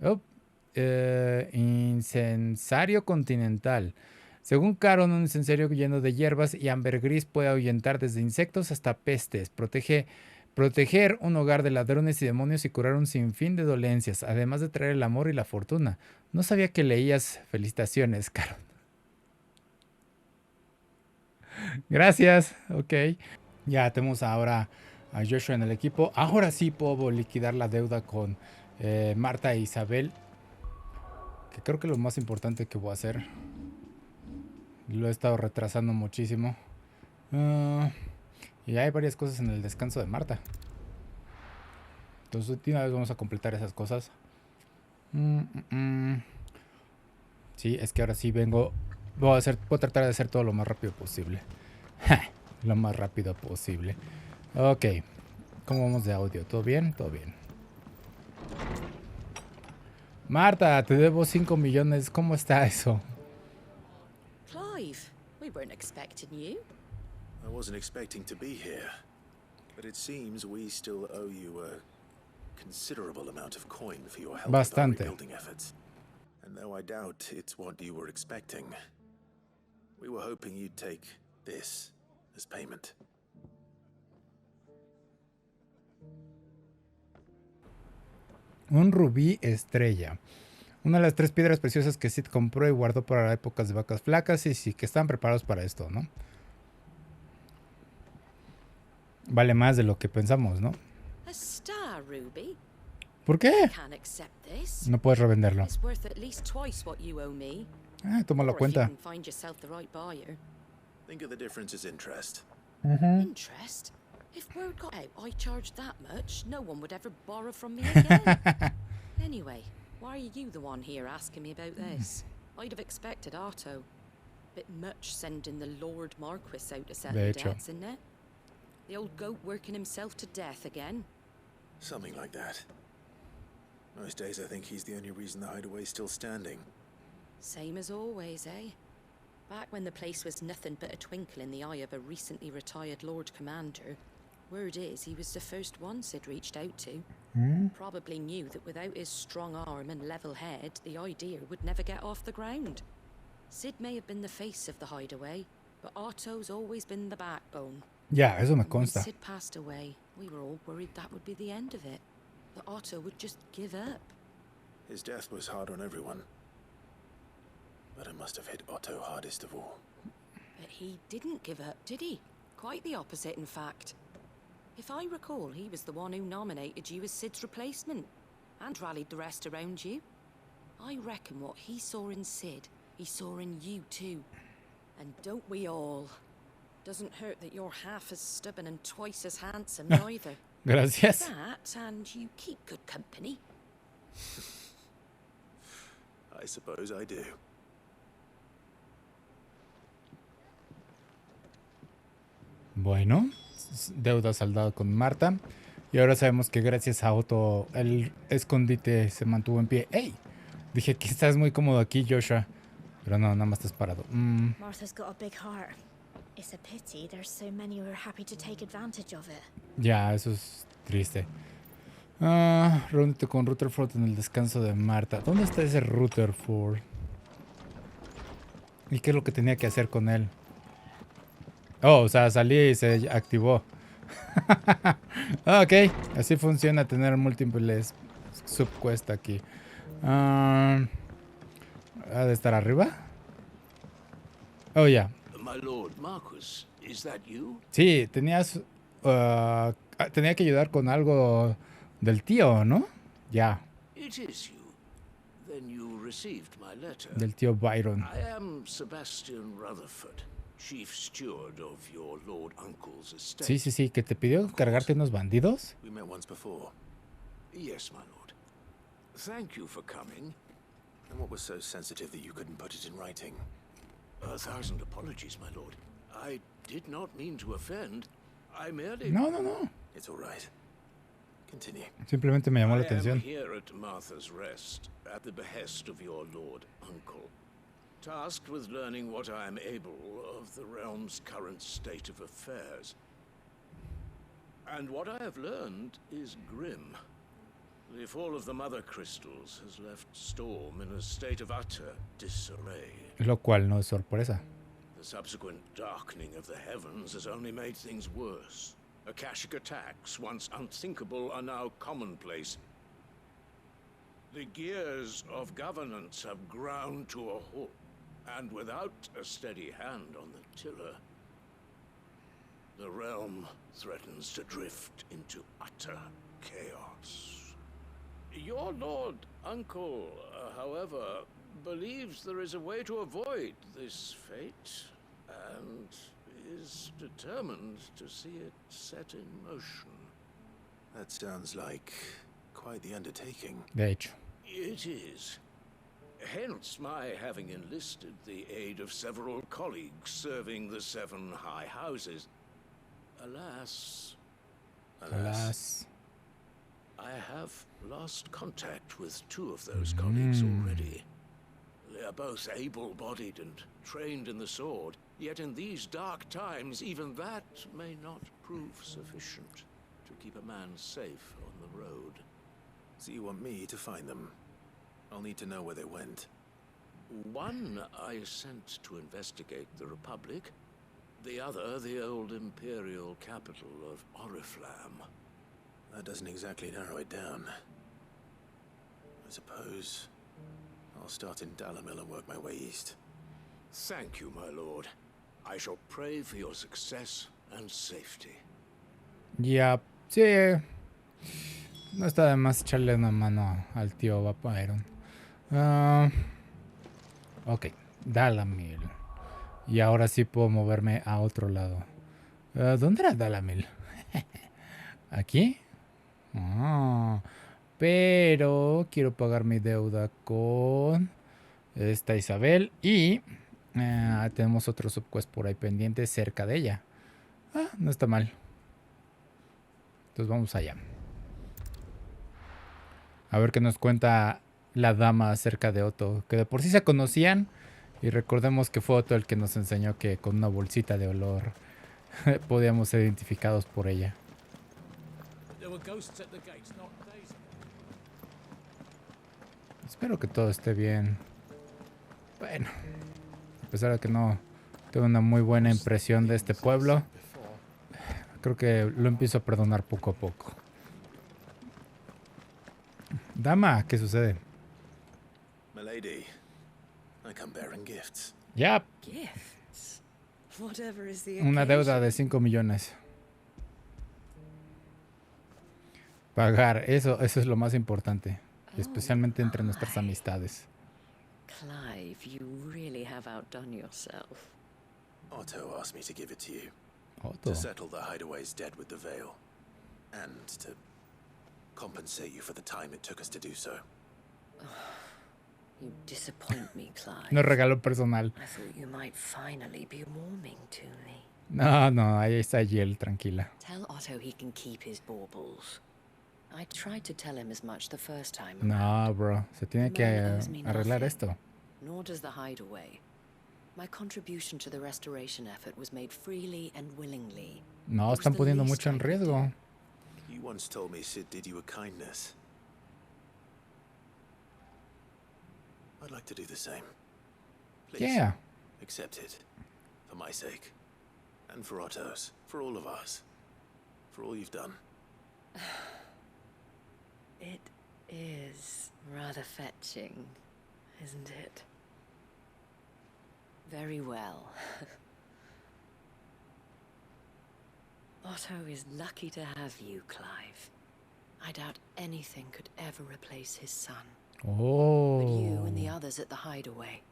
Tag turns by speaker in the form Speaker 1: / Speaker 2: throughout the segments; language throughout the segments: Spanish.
Speaker 1: Oh, incensario continental. Según Caron, un incensario lleno de hierbas y ambergris puede ahuyentar desde insectos hasta pestes. Proteger un hogar de ladrones y demonios y curar un sinfín de dolencias, además de traer el amor y la fortuna. No sabía que leías. Felicitaciones, Caron. Gracias. Ok. Ya tenemos ahora a Joshua en el equipo. Ahora sí puedo liquidar la deuda con Marta e Isabel, que creo que es lo más importante que voy a hacer. Lo he estado retrasando muchísimo. Ah, y hay varias cosas en el descanso de Marta. Entonces, de una vez vamos a completar esas cosas. Sí, es que ahora sí vengo. Voy a tratar de hacer todo lo más rápido posible. Lo más rápido posible. Ok. ¿Cómo vamos de audio? ¿Todo bien? Todo bien. Marta, te debo 5 millones. ¿Cómo está eso?
Speaker 2: Clive, we weren't expecting you.
Speaker 3: I wasn't expecting to be here, but it seems we still owe you a considerable amount of coin for your help with our rebuilding efforts. And though I doubt it's what you were expecting, we were hoping you'd take this as payment.
Speaker 1: Un rubí estrella. Una de las 3 piedras preciosas que Sid compró y guardó para épocas de vacas flacas y sí que están preparados para esto, ¿no? Vale más de lo que pensamos, ¿no?
Speaker 2: A star ruby?
Speaker 1: ¿Por qué?
Speaker 2: Can't accept this.
Speaker 1: No puedes revenderlo.
Speaker 2: It's worth at least twice what you owe me.
Speaker 1: Tómalo
Speaker 2: Or
Speaker 1: cuenta.
Speaker 2: if you can find yourself the right buyer.
Speaker 3: Think of the difference as interest.
Speaker 2: Interest? If word got out I charged that much, no one would ever borrow from me again. Anyway, why are you the one here asking me about this? I'd have expected Otto. Bit much sending the Lord Marquis out to settle debts, isn't it? The old goat working himself to death again?
Speaker 3: Something like that. Most days I think he's the only reason the hideaway's still standing.
Speaker 2: Same as always, eh? Back when the place was nothing but a twinkle in the eye of a recently retired Lord Commander, word is he was the first one Sid reached out to. Probably knew that without his strong arm and level head, the idea would never get off the ground. Sid may have been the face of the hideaway, but Otto's always been the backbone.
Speaker 1: Ya, eso me consta.
Speaker 2: When Sid passed away, we were all worried that would be the end of it. That Otto would just give up.
Speaker 3: His death was hard on everyone. But it must have hit Otto hardest of all.
Speaker 2: But he didn't give up, did he? Quite the opposite, in fact. If I recall, he was the one who nominated you as Sid's replacement, and rallied the rest around you. I reckon what he saw in Sid, he saw in you too. And don't we all? Doesn't hurt that you're half as stubborn and twice as handsome, neither.
Speaker 1: Gracias.
Speaker 2: That, and you keep good company.
Speaker 3: I suppose I do.
Speaker 1: Bueno, deuda saldada con Marta. Y ahora sabemos que gracias a Otto el escondite se mantuvo en pie. ¡Ey! Dije que estás muy cómodo aquí, Joshua. Pero no, nada más estás parado.
Speaker 4: Martha's got a big heart. It's a pity there's so many who are happy to take advantage of it.
Speaker 1: Ya, eso es triste. Reúnete con Rutherford en el descanso de Marta. ¿Dónde está ese Rutherford? ¿Y qué es lo que tenía que hacer con él? Oh, o sea, salí y se activó. Ok, así funciona tener múltiples subquests aquí. ¿Ha de estar arriba? Oh, ya.
Speaker 5: My Lord Marquis, is that you?
Speaker 1: Sí, tenías... tenía que ayudar con algo del tío, ¿no? Ya.
Speaker 5: It is you. Then you received my letter.
Speaker 1: Del tío Byron.
Speaker 5: I am Sebastian Rutherford, Chief Steward of your Lord Uncle's estate.
Speaker 1: Sí, sí, sí, que te pidió cargarte unos bandidos.
Speaker 3: We met once before.
Speaker 5: Yes, my lord. Thank you for coming.
Speaker 3: And what was so sensitive that you couldn't put it in writing?
Speaker 5: 1,000 apologies, my lord. I did not mean to offend. I merely...
Speaker 1: No, no, no.
Speaker 3: It's all right. Continue.
Speaker 1: Simplemente me llamó la atención.
Speaker 5: I am here at Martha's Rest, at the behest of your Lord Uncle, tasked with learning what I am able of the realm's current state of affairs. And what I have learned is grim. The fall of the mother crystals has left Storm in a state of utter disarray.
Speaker 1: Lo cual no es sorpresa.
Speaker 5: The subsequent darkening of the heavens has only made things worse. Akashic attacks, once unthinkable, are now commonplace. The gears of governance have ground to a halt, and without a steady hand on the tiller, the realm threatens to drift into utter chaos. Your Lord Uncle, however, believes there is a way to avoid this fate, and is determined to see it set in motion.
Speaker 3: That sounds like quite the undertaking.
Speaker 1: De hecho.
Speaker 5: It is. Hence my having enlisted the aid of several colleagues serving the 7 high houses. Alas, I have lost contact with 2 of those colleagues already. They are both able-bodied and trained in the sword, yet in these dark times, even that may not prove sufficient to keep a man safe on the road.
Speaker 3: So you want me to find them? I'll need to know where they went.
Speaker 5: One I sent to investigate the Republic, the other the old Imperial capital of Oriflamme.
Speaker 3: That doesn't exactly narrow it down. I suppose I'll start in Dalamil and work my way east.
Speaker 5: Thank you, my lord. I shall pray for your success and safety.
Speaker 1: Ya, sí. No está de más echarle una mano al tío Vaporeon. Ok, Dalamil. Y ahora sí puedo moverme a otro lado. ¿Dónde era Dalamil? ¿Aquí? Pero quiero pagar mi deuda con esta Isabel. Y tenemos otro subquest por ahí pendiente cerca de ella. No está mal. Entonces vamos allá. A ver qué nos cuenta la dama acerca de Otto. Que de por sí se conocían. Y recordemos que fue Otto el que nos enseñó que con una bolsita de olor podíamos ser identificados por ella. Espero que todo esté bien. Bueno, a pesar de que no tengo una muy buena impresión de este pueblo, creo que lo empiezo a perdonar poco a poco. Dama, ¿qué sucede?
Speaker 3: Milady, I come bearing gifts.
Speaker 1: Ya.
Speaker 2: Gifts? Whatever is the
Speaker 1: Una deuda
Speaker 2: occasion.
Speaker 1: de 5 millones. Pagar, eso es lo más importante. Especialmente entre nuestras amistades.
Speaker 2: Clive, you really have outdone yourself.
Speaker 3: Otto asked me to give it to you.
Speaker 1: Otto.
Speaker 3: To settle the hideaway's debt with the Veil. And to compensate you for the time it took us to do so.
Speaker 2: You disappoint me, Clive.
Speaker 1: No regalo personal.
Speaker 2: I thought you might finally be warming to me.
Speaker 1: No, ahí está Yel, tranquila.
Speaker 2: Tell Otto he can keep his baubles. I tried to tell him as much the first time.
Speaker 1: No, bro, se tiene que arreglar esto.
Speaker 2: Nor does the hideaway. My contribution to the restoration effort was made freely and willingly.
Speaker 1: No, están poniendo mucho en riesgo.
Speaker 3: You once told me Sid did you a kindness. I'd like to do the same. Please,
Speaker 1: Yeah.
Speaker 3: accept it. For my sake. And for Otto's. For all of us. For all you've done.
Speaker 2: It is rather fetching, isn't it? Very well. Otto is lucky to have you, Clive. I doubt anything could ever replace his son.
Speaker 1: Oh.
Speaker 2: But you and the others at the hideaway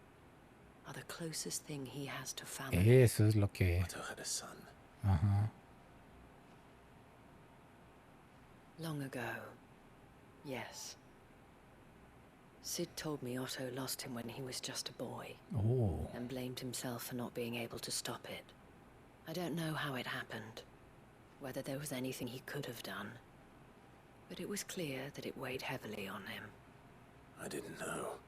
Speaker 2: are the closest thing he has to family.
Speaker 1: Eso es lo que...
Speaker 3: Otto had a son.
Speaker 1: Ajá.
Speaker 2: Long ago, yes. Sid told me Otto lost him when he was just a boy.
Speaker 1: Oh.
Speaker 2: And blamed himself for not being able to stop it. I don't know how it happened, whether there was anything he could have done, but it was clear that it weighed heavily on him.
Speaker 3: I didn't know.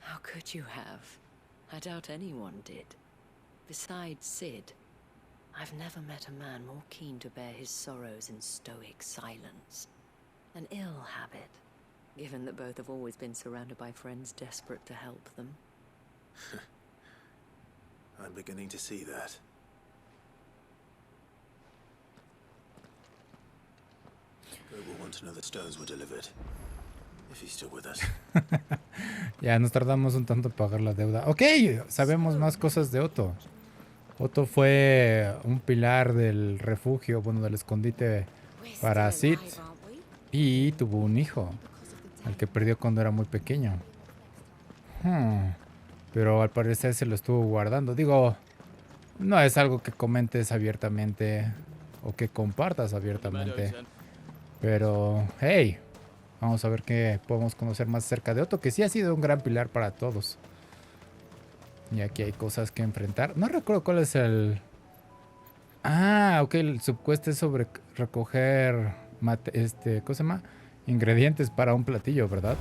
Speaker 2: How could you have? I doubt anyone did. Besides Sid, I've never met a man more keen to bear his sorrows in stoic silence. An ill habit, given that both have always been surrounded by friends desperate to help them.
Speaker 3: I'm beginning to see that. Go will want to know that stones were delivered. If he's still with us.
Speaker 1: Ya nos tardamos un tanto en pagar la deuda. Ok, sabemos más cosas de Otto. Otto fue un pilar del refugio, bueno, del escondite para Sid. Y tuvo un hijo, al que perdió cuando era muy pequeño. Pero al parecer se lo estuvo guardando. Digo, no es algo que comentes abiertamente o que compartas abiertamente. Pero, hey, vamos a ver qué podemos conocer más acerca de Otto, que sí ha sido un gran pilar para todos. Y aquí hay cosas que enfrentar. No recuerdo cuál es el... Ah, ok, el subquest es sobre recoger ¿cómo se llama? Ingredientes para un platillo, ¿verdad?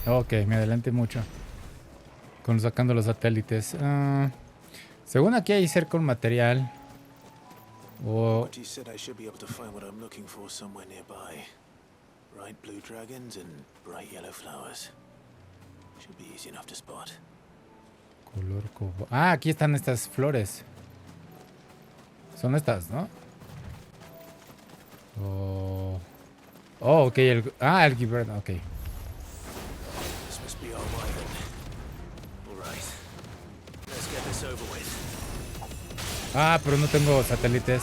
Speaker 1: Ok, me adelanté mucho. Con sacando los satélites. Según aquí hay cerca un material.
Speaker 3: But you said I should be able to find what I'm looking for somewhere nearby. Bright blue dragons and bright yellow flowers. Should be easy enough to spot.
Speaker 1: Color cobo. Ah, aquí están estas flores. Son estas, ¿no? Oh, ok. El Gibern, ok.
Speaker 3: This must be our way then. All right. Let's get this over with.
Speaker 1: Ah, pero no tengo satélites.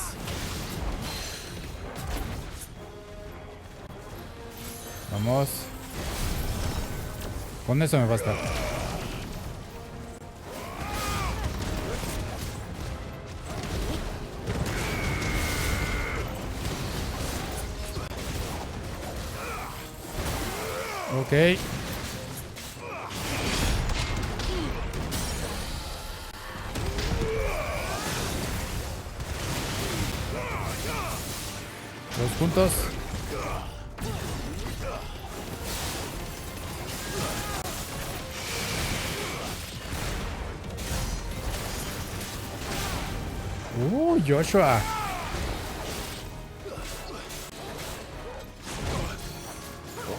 Speaker 1: Vamos. Con eso me basta. Ok. Dos puntos. Joshua.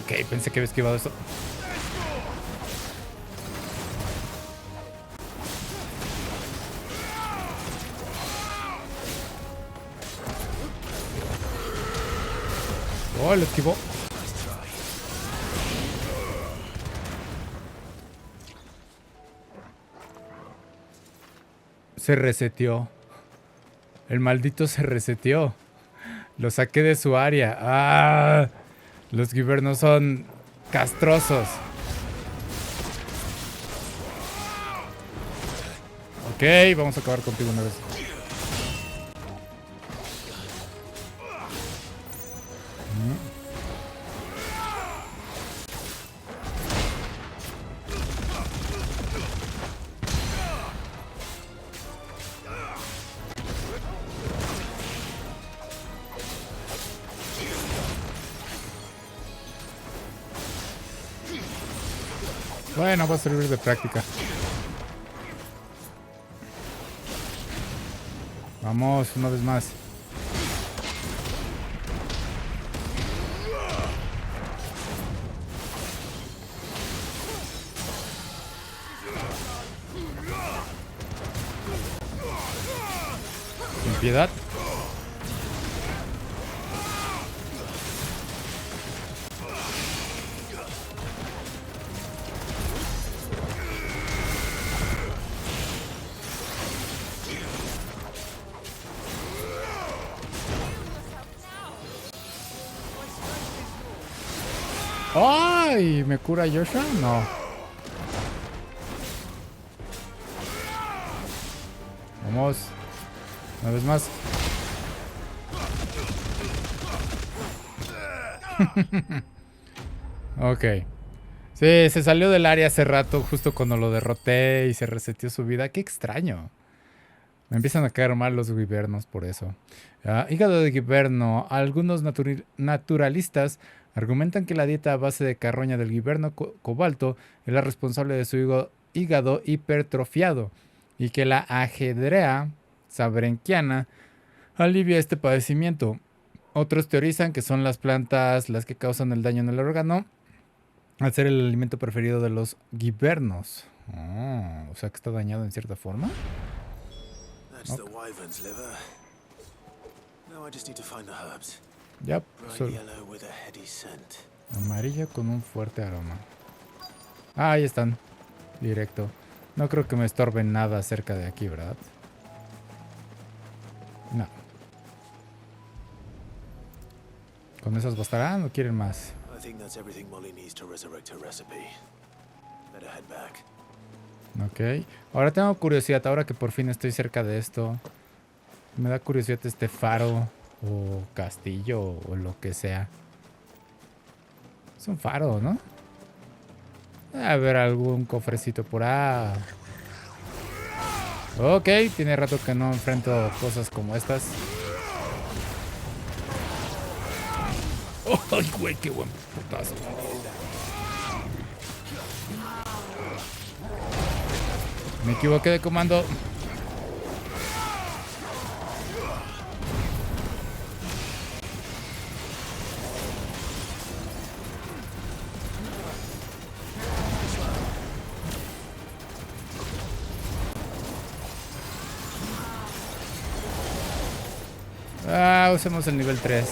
Speaker 1: Ok, pensé que había esquivado eso. Oh, lo esquivó. Se reseteó. El maldito se reseteó. Lo saqué de su área. ¡Ah! Los Givernos son castrosos. Ok, vamos a acabar contigo una vez. Bueno, va a servir de práctica. Vamos, una vez más. Sin piedad. ¡Ay! ¿Me cura Joshua? No. Vamos. Una vez más. Ok. Sí, se salió del área hace rato, justo cuando lo derroté y se reseteó su vida. Qué extraño. Me empiezan a caer mal los guibernos por eso. Hígado de guiberno. Algunos naturalistas argumentan que la dieta a base de carroña del guiberno cobalto es la responsable de su hígado hipertrofiado y que la ajedrea sabrenquiana alivia este padecimiento. Otros teorizan que son las plantas las que causan el daño en el órgano al ser el alimento preferido de los guibernos. Oh, o sea que está dañado en cierta forma.
Speaker 3: That's the wyvern's liver. Now I just need to find the herbs.
Speaker 1: Yep,
Speaker 3: Bright yellow with a heady scent.
Speaker 1: amarillo con un fuerte aroma. Ah, ahí están. Directo. No creo que me estorben nada cerca de aquí, ¿verdad? No. ¿Con esos bastarán o quieren más?
Speaker 3: I think that's everything Molly needs to resurrect her recipe. Better head back.
Speaker 1: Ok. Ahora tengo curiosidad, ahora que por fin estoy cerca de esto. Me da curiosidad este faro o castillo o lo que sea. Es un faro, ¿no? A ver, algún cofrecito por ahí. Ok, tiene rato que no enfrento cosas como estas. ¡Ay, güey! ¡Qué buen putazo! Me equivoqué de comando. Usemos el nivel 3.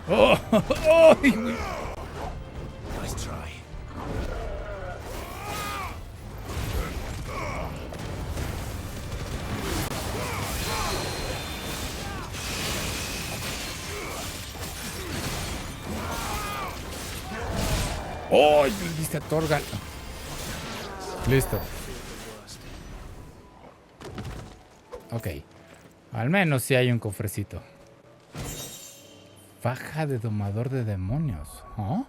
Speaker 1: ¡Oh! ¡Oh!
Speaker 3: Nice try.
Speaker 1: ¡Oh! Le diste a Torgal. Listo. Ok. Al menos sí hay un cofrecito. Faja de domador de demonios. ¿Oh?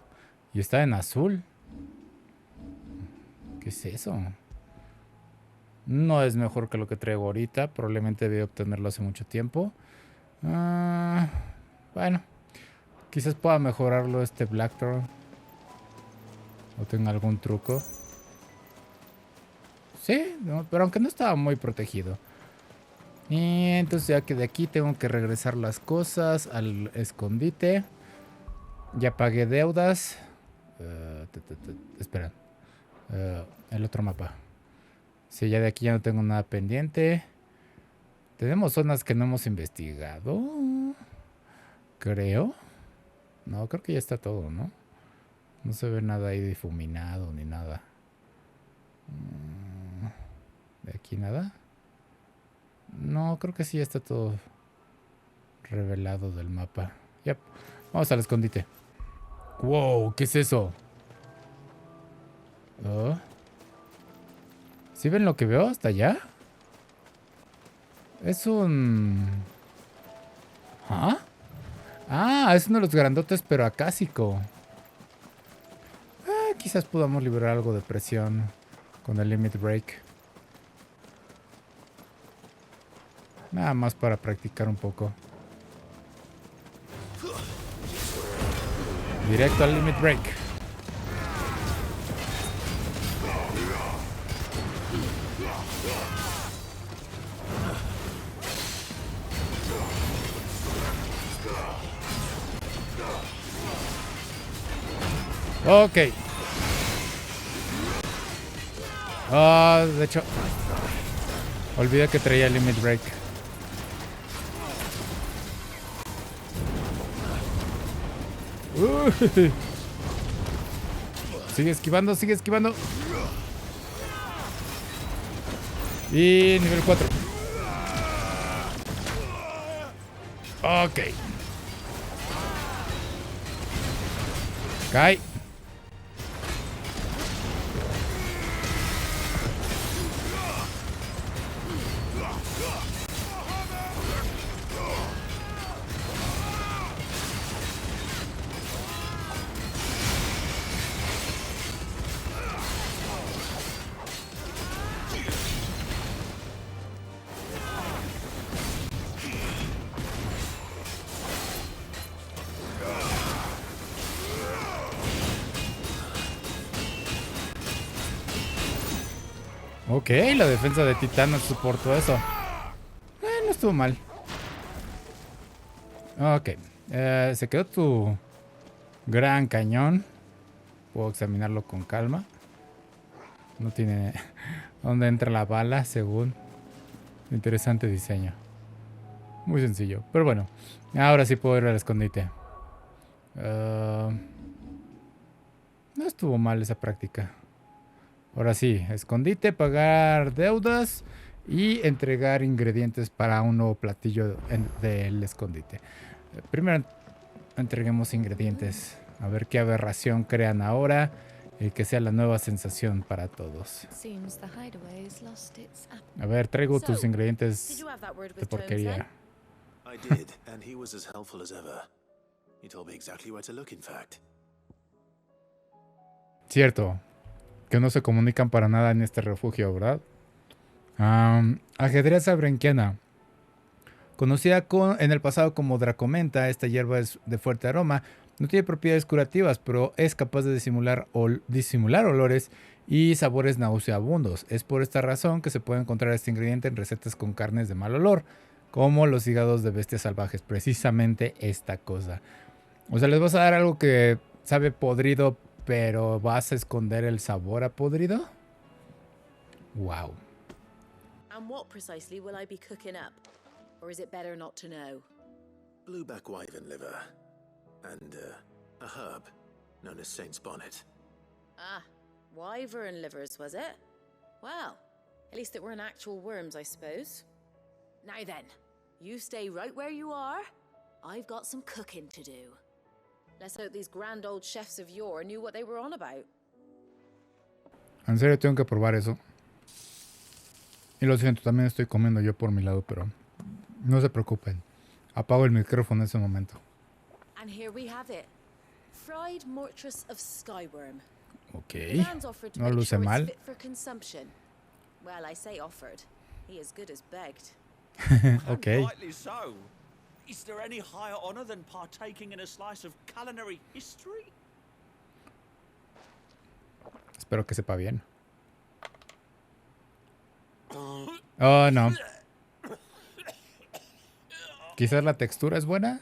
Speaker 1: Y está en azul. ¿Qué es eso? No es mejor que lo que traigo ahorita. Probablemente debí obtenerlo hace mucho tiempo. Bueno. Quizás pueda mejorarlo este Blackthorn. O tenga algún truco. Sí, no, pero aunque no estaba muy protegido. Y entonces ya que de aquí tengo que regresar las cosas al escondite. Ya pagué deudas. Espera. El otro mapa. Sí, ya de aquí ya no tengo nada pendiente. Tenemos zonas que no hemos investigado. Creo. No, creo que ya está todo, ¿no? No se ve nada ahí difuminado ni nada. ¿De aquí nada? No, creo que sí está todo revelado del mapa. Yep. Vamos al escondite. Wow, ¿qué es eso? Oh. ¿Sí ven lo que veo hasta allá? Es un... ¿Ah? Ah, es uno de los grandotes, pero acásico. Quizás podamos liberar algo de presión con el Limit Break. Nada más para practicar un poco. Directo al Limit Break. Ok. De hecho... Olvidé que traía Limit Break. Sigue esquivando, sigue esquivando. Y nivel 4. Ok. Cae. Ok, la defensa de Titano soportó eso. No estuvo mal. Ok. Se quedó tu gran cañón. Puedo examinarlo con calma. No tiene dónde entra la bala, según. Interesante diseño. Muy sencillo. Pero bueno. Ahora sí puedo ir al escondite. No estuvo mal esa práctica. Ahora sí, escondite, pagar deudas y entregar ingredientes para un nuevo platillo del escondite. Primero entreguemos ingredientes. A ver qué aberración crean ahora y que sea la nueva sensación para todos. A ver, traigo tus ingredientes de porquería.
Speaker 3: I did, and he was as helpful as ever. He told me exactly where to look, in fact.
Speaker 1: Cierto, que no se comunican para nada en este refugio, ¿verdad? Ajedrez abrenquiana. Conocida en el pasado como dracomenta, esta hierba es de fuerte aroma. No tiene propiedades curativas, pero es capaz de disimular olores y sabores nauseabundos. Es por esta razón que se puede encontrar este ingrediente en recetas con carnes de mal olor, como los hígados de bestias salvajes. Precisamente esta cosa. O sea, les vas a dar algo que sabe podrido, pero vas a esconder el sabor a podrido. Wow.
Speaker 6: And what precisely will I be cooking up? Or is it better not to know?
Speaker 3: Blueback wyvern liver. And a herb known as Saint's bonnet.
Speaker 6: Ah, wyvern livers, was it? Well, at least it weren't actual worms, I suppose. Now then, you stay right where you are. I've got some cooking to do. Let's hope these grand old chefs of yore knew what they were on about.
Speaker 1: En serio, tengo que probar eso. Y lo siento, también estoy comiendo yo por mi lado, pero no se preocupen. Apago el micrófono en ese momento.
Speaker 6: And here we have it. Fried mortress of skyworm.
Speaker 1: Ok. No luce mal.
Speaker 6: Fit for consumption. Well, I say offered. He as good as begged.
Speaker 1: Ok.
Speaker 7: Rightly so. Is there any higher honor than partaking in a slice of culinary history?
Speaker 1: Espero que sepa bien. Oh, no. Quizás la textura es buena.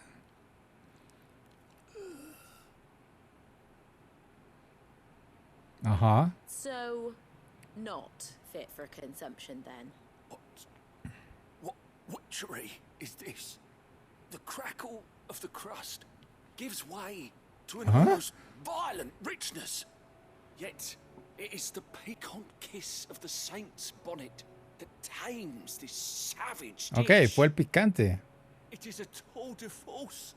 Speaker 1: Ajá.
Speaker 6: So, not fit for consumption then.
Speaker 5: What witchery is this? The crackle of the crust gives way to an almost violent richness. Yet, it is the piquant kiss of the saint's bonnet that tames this savage dish.
Speaker 1: Ok, fue el picante.
Speaker 5: It is a tour de force.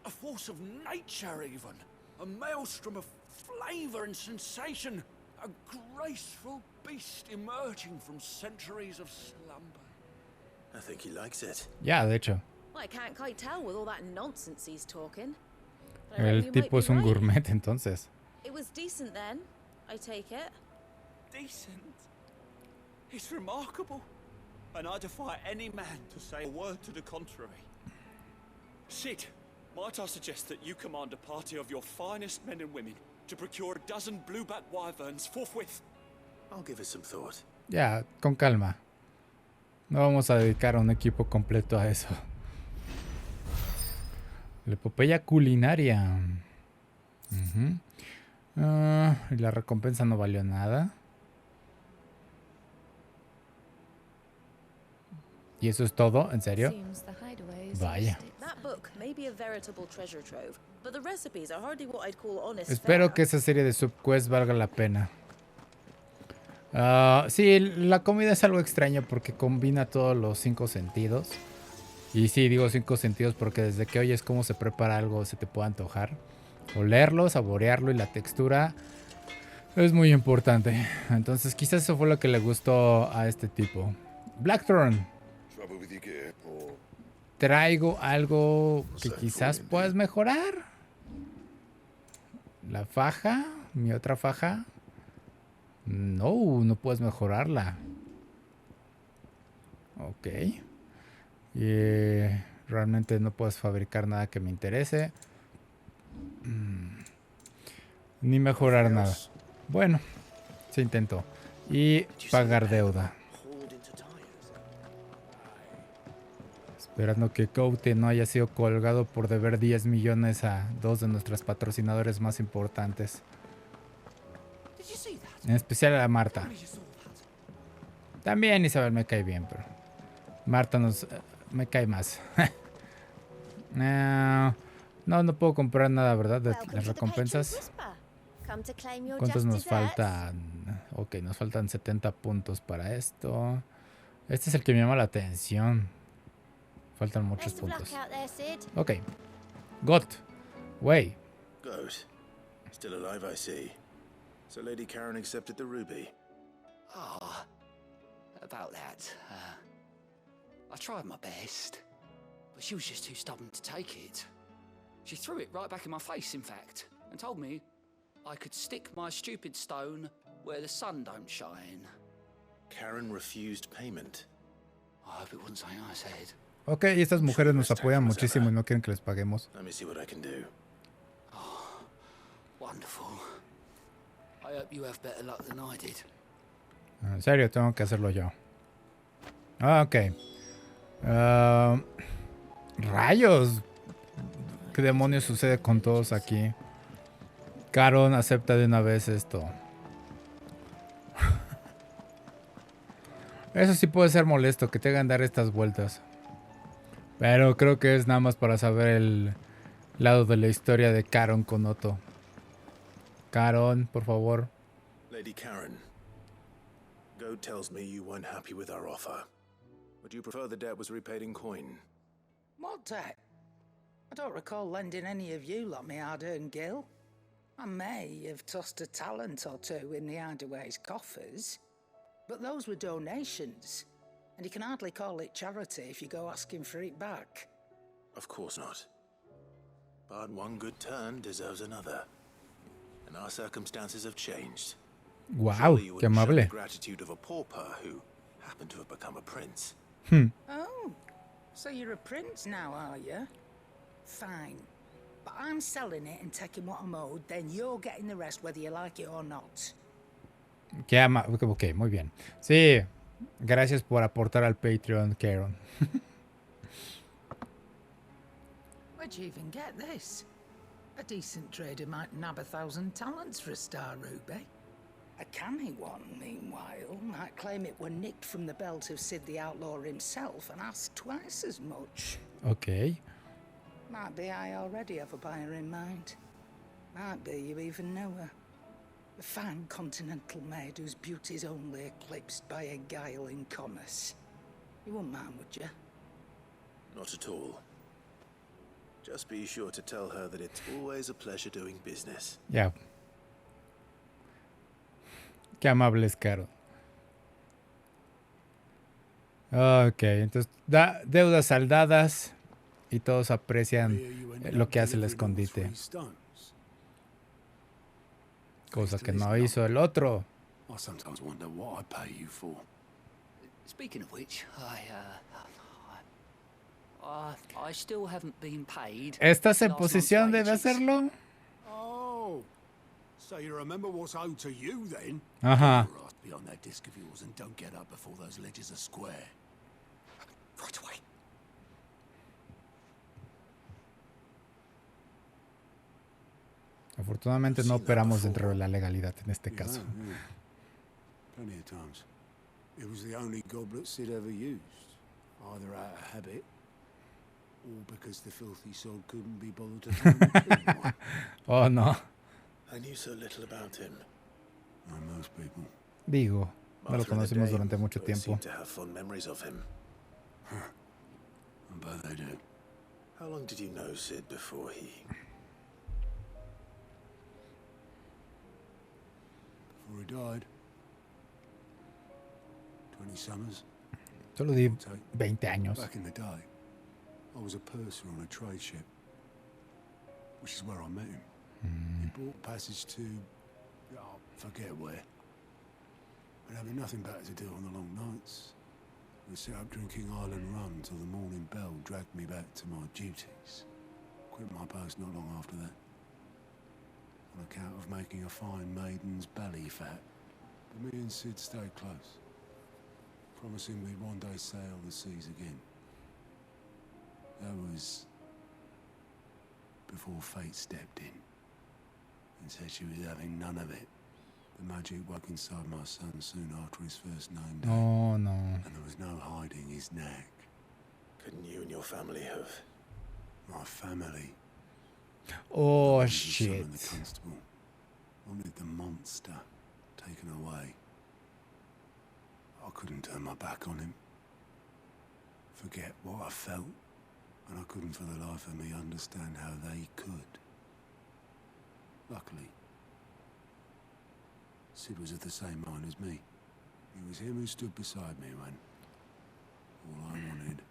Speaker 5: A force of nature even. A maelstrom of flavor and sensation. A graceful beast emerging from centuries of slumber.
Speaker 3: I think he likes it.
Speaker 1: Ya, de hecho.
Speaker 6: Well, I can't quite tell with all that nonsense he's talking. But I reckon
Speaker 1: El
Speaker 6: you might
Speaker 1: tipo
Speaker 6: be
Speaker 1: es un
Speaker 6: right.
Speaker 1: gourmet, entonces.
Speaker 6: It was decent then, I take it.
Speaker 7: Decent. It's remarkable. And I defy any man to say a word to the contrary. Sid, might I suggest that you command a party of your finest men and women to procure a dozen blueback wyverns forthwith?
Speaker 3: I'll give it some thought.
Speaker 1: Ya, con calma. No vamos a dedicar a un equipo completo a eso. La epopeya culinaria. Y la recompensa no valió nada. ¿Y eso es todo? ¿En serio?
Speaker 6: Seems the hideaway is
Speaker 1: Vaya.
Speaker 6: That book may be a veritable treasure trove, but the recipes are hardly what I'd call honest
Speaker 1: Espero
Speaker 6: fare.
Speaker 1: que esa serie de subquests valga la pena. Sí, la comida es algo extraño porque combina todos los 5 sentidos. Y sí, digo 5 sentidos porque desde que oyes cómo se prepara algo se te puede antojar. Olerlo, saborearlo y la textura es muy importante. Entonces quizás eso fue lo que le gustó a este tipo. Blackthorn. Traigo algo que quizás puedas mejorar. La faja, mi otra faja. No, no puedes mejorarla. Ok. Realmente no puedes fabricar nada que me interese. Ni mejorar nada. Bueno, se intentó. Y pagar deuda. Esperando que Coute no haya sido colgado por deber 10 millones a 2 de nuestros patrocinadores más importantes. En especial a Marta. También Isabel me cae bien, pero Marta me cae más. No puedo comprar nada, ¿verdad? De las recompensas. ¿Cuántos nos faltan? Ok, nos faltan 70 puntos para esto. Este es el que me llama la atención. Faltan muchos puntos. Ok. Got. Way.
Speaker 3: Good. Still alive, I see. So Lady Karen accepted the ruby.
Speaker 8: Ah, about that. I tried my best, but she was just too stubborn to take it. She threw it right back in my face, in fact, and told me I could stick my stupid stone where the sun don't shine.
Speaker 3: Karen refused payment.
Speaker 8: I hope it wasn't something I said.
Speaker 1: Ok, y estas mujeres nos apoyan muchísimo y no quieren que les paguemos.
Speaker 3: Let me see what I can do.
Speaker 8: Oh, wonderful. I hope you have better luck than I did.
Speaker 1: En serio, tengo que hacerlo yo. Ok. Rayos. ¿Qué demonios sucede con todos aquí? Caron acepta de una vez esto. Eso sí puede ser molesto, que te hagan dar estas vueltas. Pero creo que es nada más para saber el lado de la historia de Caron con Otto. Caron, por favor.
Speaker 3: Lady Karen, Goat tells me you weren't happy with our offer. Would you prefer the debt was repaid in coin?
Speaker 9: What debt? I don't recall lending any of you lot me hard-earned gil. I may have tossed a talent or two in the Hideaway's coffers, but those were donations, and you can hardly call it charity if you go asking for it back.
Speaker 3: Of course not. But one good turn deserves another. And our circumstances have changed.
Speaker 1: Wow, qué amable.
Speaker 3: The gratitude of a pauper who happened to have become a prince.
Speaker 9: Oh, so you're a prince now, are you? Fine. But I'm selling it and taking what I'm owed, then you're getting the rest whether you like it or not.
Speaker 1: Qué amable. Ok, muy bien. Sí, gracias por aportar al Patreon, Caron.
Speaker 9: Where'd you even get this? A decent trader might nab 1,000 talents for a star ruby. A canny one, meanwhile, might claim it were nicked from the belt of Sid the Outlaw himself and ask twice as much.
Speaker 1: Ok.
Speaker 9: Might be I already have a buyer in mind. Might be you even know her. A fine continental maid whose beauty's only eclipsed by a guile in commerce. You wouldn't mind, would you?
Speaker 3: Not at all. Just be sure to tell her that it's always a pleasure doing business.
Speaker 1: Ya. Qué amable es Caron. Ok, entonces da deudas saldadas y todos aprecian lo que hace el escondite. Cosa que no hizo el otro.
Speaker 5: I sometimes wonder what I pay you for.
Speaker 8: Speaking of which, I still haven't been paid.
Speaker 1: ¿Estás en
Speaker 8: last month's
Speaker 1: posición de
Speaker 8: wages.
Speaker 1: hacerlo?
Speaker 5: Oh, so you remember what's owed to you then?
Speaker 1: Ajá.
Speaker 5: Keep your ass behind that disc of yours and don't get up before those ledgers are square. Right away.
Speaker 1: Afortunadamente no operamos dentro de la legalidad en este caso.
Speaker 5: Plenty of times. It was the only goblet Sid ever used.
Speaker 10: either out of habit or because the filthy soul couldn't be bothered to find the key.
Speaker 1: Oh, no.
Speaker 3: I knew so little about him.
Speaker 10: Like most people.
Speaker 1: Digo, no lo
Speaker 3: Martha and the
Speaker 1: conocimos
Speaker 3: Dame
Speaker 1: durante mucho
Speaker 3: both
Speaker 1: tiempo.
Speaker 3: seem to have fond memories of him.
Speaker 10: I bet they do.
Speaker 3: How long did you know Sid before he...
Speaker 10: Before he died. 20 summers.
Speaker 1: Solo di 20 años.
Speaker 10: Back in the day, I was a purser on a trade ship, which is where I met him. He bought passage to, oh, forget where. But having nothing better to do on the long nights, we set up drinking island rum till the morning bell dragged me back to my duties. Quit my post not long after that, on account of making a fine maiden's belly fat. But me and Sid stayed close, promising we'd one day sail the seas again. That was before fate stepped in and said she was having none of it. The magic woke inside my son soon after his first name day.
Speaker 1: Oh, no.
Speaker 10: And there was no hiding his knack.
Speaker 3: Couldn't you and your family have...
Speaker 10: My family.
Speaker 1: Oh,
Speaker 10: The
Speaker 1: shit.
Speaker 10: son of the constable wanted the monster taken away. I couldn't turn my back on him. Forget what I felt. And I couldn't for the life of me understand how they could. Luckily, Sid was of the same mind as me. It was him who stood beside me when all I wanted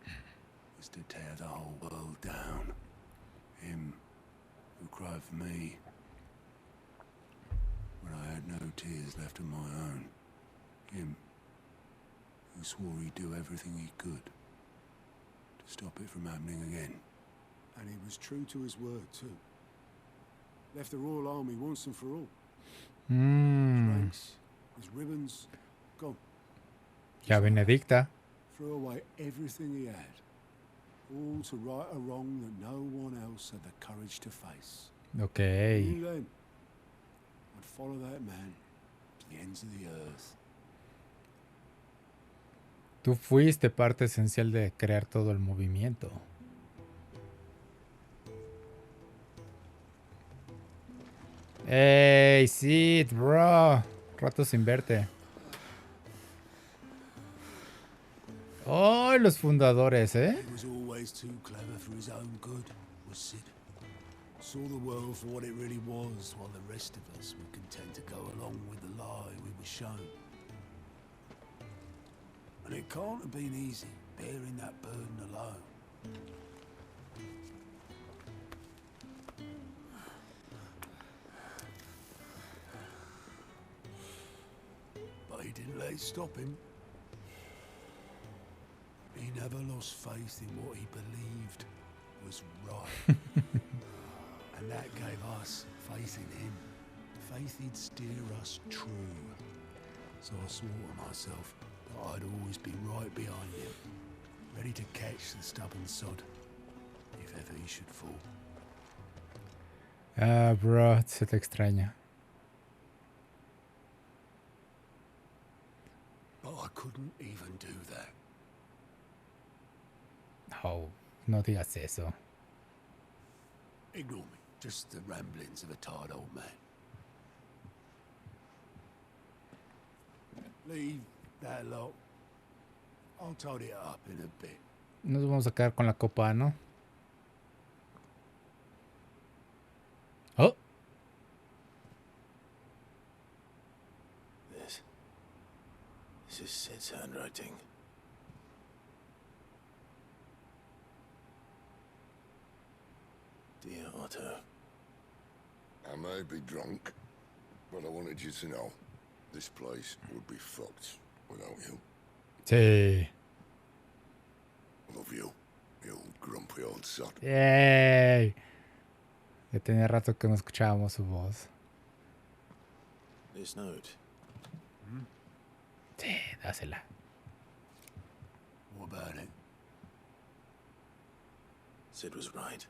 Speaker 10: was to tear the whole world down. Him who cried for me when I had no tears left of my own. Him who swore he'd do everything he could to stop it from happening again. And he was true to his word too. Left the Royal Army once and for all. His ranks, his ribbons, gone.
Speaker 1: Ya Benedicta.
Speaker 10: Threw away everything he had. All to right a wrong that no one else had the courage to face.
Speaker 1: Ok.
Speaker 10: Knew then, I'd follow that man to the ends of the earth.
Speaker 1: Tú fuiste parte esencial de crear todo el movimiento. ¡Ey, Sid, bro! Rato sin verte. ¡Oh, los fundadores, eh!
Speaker 10: He was always too clever for his own good, was Sid. Saw the world for what it really was, while the rest of us were content to go along with the lie we were shown. And it can't have been easy, bearing that burden alone. But he didn't let it stop him. He never lost faith in what he believed was right. And that gave us faith in him. Faith he'd steer us true. So I swore to myself that I'd always be right behind him, ready to catch the stubborn sod, if ever he should fall.
Speaker 1: Ah, bro, se te extraña.
Speaker 10: But I couldn't even do that.
Speaker 1: Oh, no digas eso.
Speaker 10: Ignore me, just the ramblings of a tired old man. Leave that lot. I'll tidy it up in a bit.
Speaker 1: Nos vamos a quedar con la copa, ¿no? Oh.
Speaker 3: This is Sid's handwriting. Dear Otto.
Speaker 11: I may be drunk, but I wanted you to know this place would be fucked without you.
Speaker 1: Sí.
Speaker 11: Love you, you old grumpy old sod.
Speaker 1: ¡Yay! Ya tenía rato que no escuchábamos su voz.
Speaker 3: This note.
Speaker 1: Sí, dásela.
Speaker 10: What about it?
Speaker 3: Sid was right.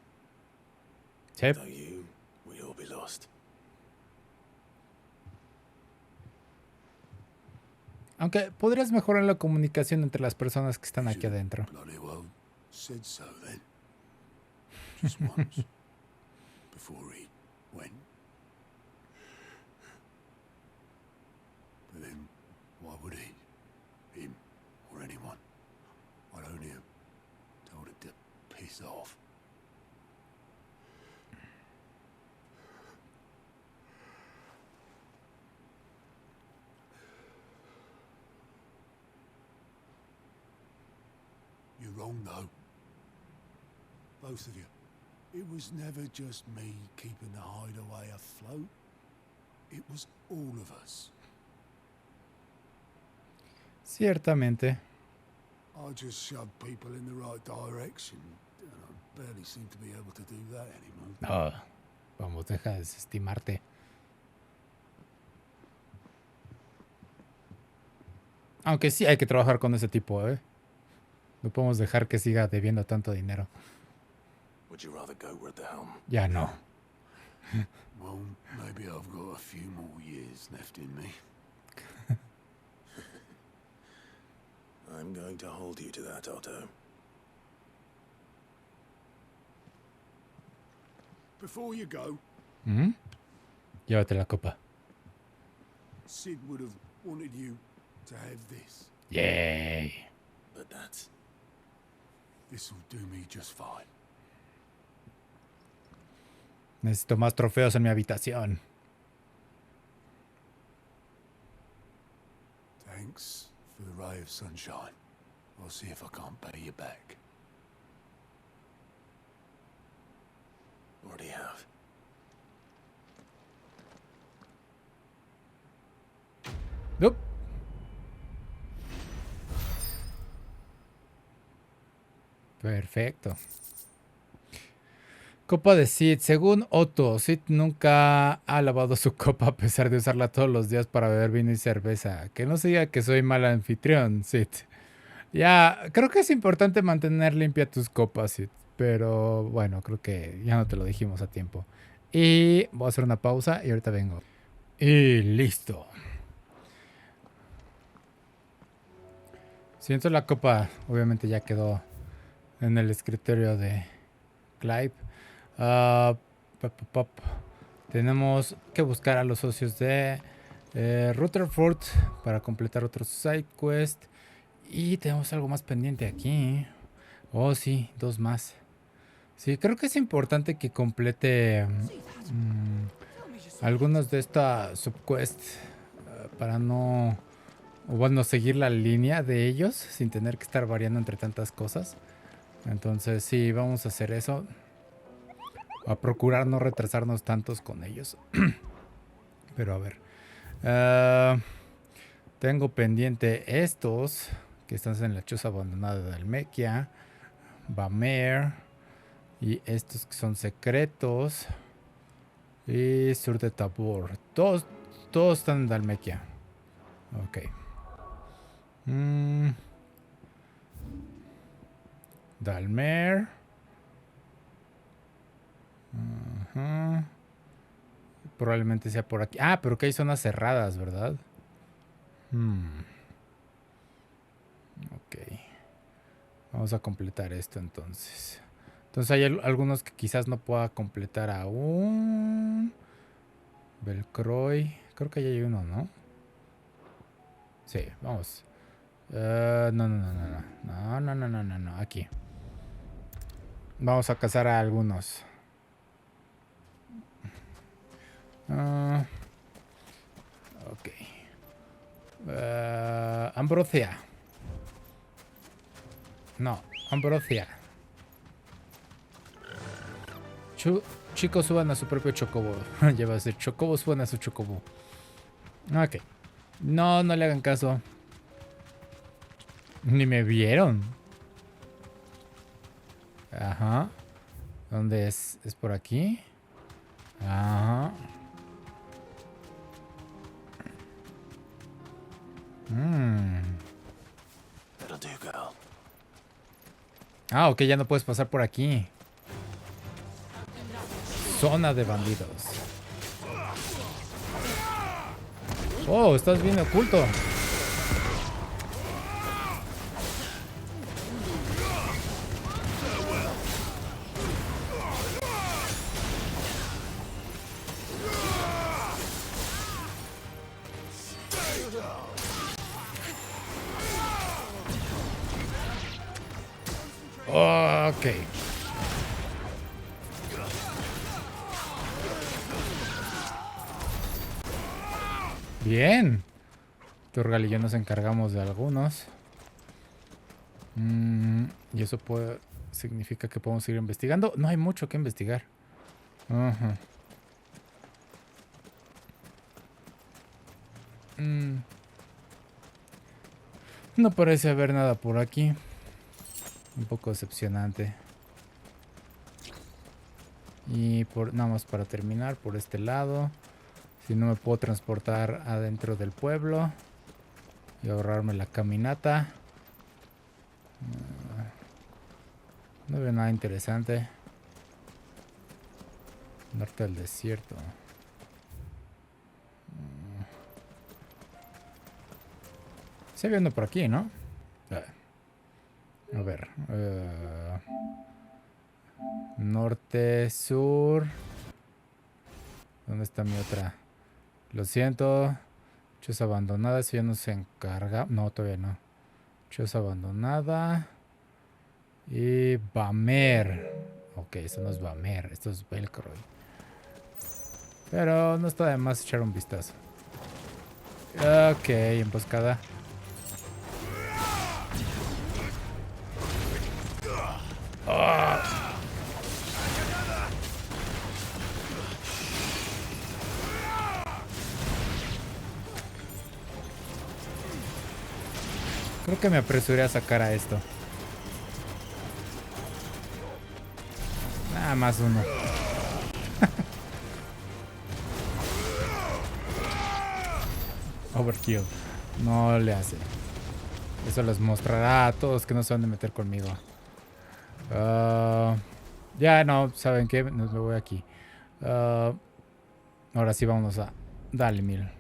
Speaker 1: Sí.
Speaker 3: Without you, we'd all be lost.
Speaker 1: Aunque podrías mejorar la comunicación entre las personas que están aquí adentro.
Speaker 10: Bloody well said so then. Just once. Before he went. But then, why would he? Him or anyone? I'd only have told it to piss off. You're wrong, though. Both of you. It was never just me keeping the hideaway afloat. It was all of us.
Speaker 1: Ciertamente.
Speaker 10: I just shoved people in the right direction, and I barely seem to be able to do that anymore.
Speaker 1: No, vamos, deja de desestimarte. Aunque sí hay que trabajar con ese tipo, ¿eh? No podemos dejar que siga debiendo tanto dinero.
Speaker 3: Would you rather go with the helm?
Speaker 1: Ya no.
Speaker 10: Well, maybe I've got a few more years left in me.
Speaker 3: I'm going to hold you to that, Otto.
Speaker 10: Before you go,
Speaker 1: Llévate la copa.
Speaker 10: Sid would have wanted you to have this.
Speaker 1: Yay.
Speaker 3: But that's...
Speaker 10: This'll do me just fine.
Speaker 1: Necesito más trofeos en mi habitación.
Speaker 10: Thanks for the ray of sunshine. I'll see if I can't pay you back.
Speaker 3: Already have.
Speaker 1: Nope. Perfecto. Copa de Sid. Según Otto, Sid nunca ha lavado su copa a pesar de usarla todos los días para beber vino y cerveza. Que no se diga que soy mal anfitrión, Sid. Ya, creo que es importante mantener limpia tus copas, Sid. Pero bueno, creo que ya no te lo dijimos a tiempo. Y voy a hacer una pausa y ahorita vengo. Y listo. Siento la copa, obviamente ya quedó en el escritorio de Clive. Tenemos que buscar a los socios de Rutherford para completar otro side quest. Y tenemos algo más pendiente aquí. Oh, sí, 2 más. Sí, creo que es importante que complete algunos de esta subquest para no, o bueno, seguir la línea de ellos sin tener que estar variando entre tantas cosas. Entonces sí, vamos a hacer eso. A procurar no retrasarnos tantos con ellos. Pero a ver. Tengo pendiente estos que están en la choza abandonada de Almequia. Bamer. Y estos que son secretos. Y Sur de Tabor. Todos están en Dalmequia. Ok. Dalmer. Probablemente sea por aquí. Ah, pero que hay zonas cerradas, ¿verdad? Ok. Vamos a completar esto entonces. Entonces hay algunos que quizás no pueda completar aún. Belcroy. Creo que ya hay uno, ¿no? Sí, vamos. No. Aquí. Vamos a cazar a algunos. Ok. Ambrosia. No, Ambrosia. Chicos, suban a su propio chocobo. Ya va a ser chocobos, suban a su chocobo. Ok. No le hagan caso. Ni me vieron. Ajá. ¿Dónde es? ¿Es por aquí? Ajá.
Speaker 3: That'll do, girl.
Speaker 1: Ah, ok, ya no puedes pasar por aquí. Zona de bandidos. Oh, estás bien oculto. Ok. Bien. Turgal y yo nos encargamos de algunos. Y eso significa que podemos seguir investigando. No hay mucho que investigar. Ajá. No parece haber nada por aquí. Un poco decepcionante. Y nada más para terminar, por este lado. Si no me puedo transportar adentro del pueblo y ahorrarme la caminata. No veo nada interesante. Norte del desierto. Se viendo por aquí, ¿no? A ver. Norte, sur. ¿Dónde está mi otra? Lo siento. Choza abandonada. Si ya no se encarga. No, todavía no. Choza abandonada. Y Bamer. Ok, eso no es Bamer. Esto es Belcroy. Pero no está de más echar un vistazo. Ok, emboscada. Oh. Creo que me apresuré a sacar a esto. Nada más uno. Overkill. No le hace. Eso les mostrará a todos que no se van a meter conmigo. Ya no, ¿saben qué? Nos lo voy aquí. Ahora sí vámonos a Dalimil.